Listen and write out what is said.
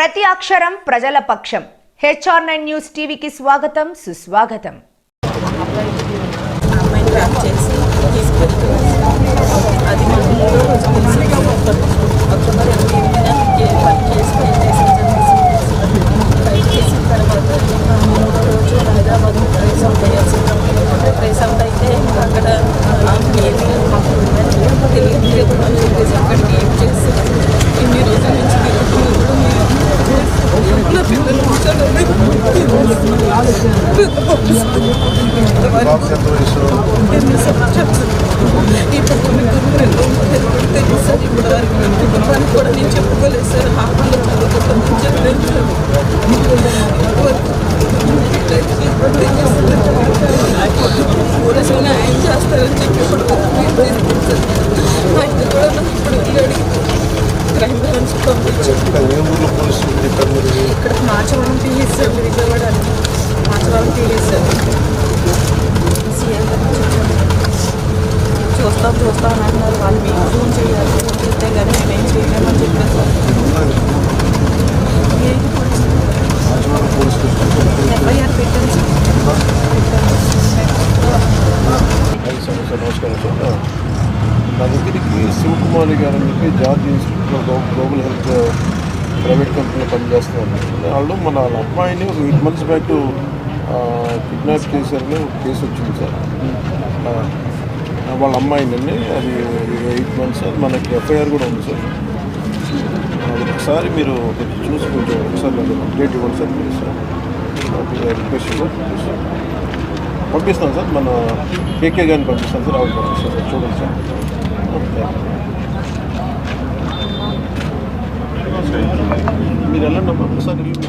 ప్రతి అక్షరం ప్రజల పక్షం. HR9 న్యూస్ టీవీకి స్వాగతం, సుస్వాగతం. కూడా నేను చెప్పుకోలేదు సార్. పోలీసులు న్యాయం చేస్తారని చెప్పి కూడా ఇప్పుడు క్రైమ్ బ్రాంచ్ పంపించారు. ఇక్కడ Machavaram PS sir, Vijayawada Machavaram PS sir. చూస్తాం అని అంటున్నారు. వాళ్ళు మీకు ఫోన్ చేయాలి, ఫోన్ చేస్తే కానీ మేమేం చేయలేమని చెప్పారు సార్. FIR పెట్టాను సార్. నమస్కారం సార్. నా దగ్గరికి శివకుమారి గారు అని చెప్పి George institute of global health private కంపెనీలో పనిచేస్తున్నారు. వాళ్ళు మన అమ్మాయిని ఒక 8 months బ్యాక్ కిడ్నాప్ చేశారని ఒక కేసు వచ్చింది సార్. వాళ్ళ అమ్మాయిని అది 8 months, అది మనకి FIR కూడా ఉంది సార్. అది ఒకసారి మీరు చూసి కొంచెం ఒకసారి నాకు అప్డేట్ ఇవ్వండి sir. Please sir, request sir. పంపిస్తాను సార్, మన KK గారిని పంపిస్తాను సార్. ఆవిడ పంపిస్తాను సార్, చూడండి సార్. మీరు వెళ్ళండి అమ్మా, ఒకసారి వెళ్ళి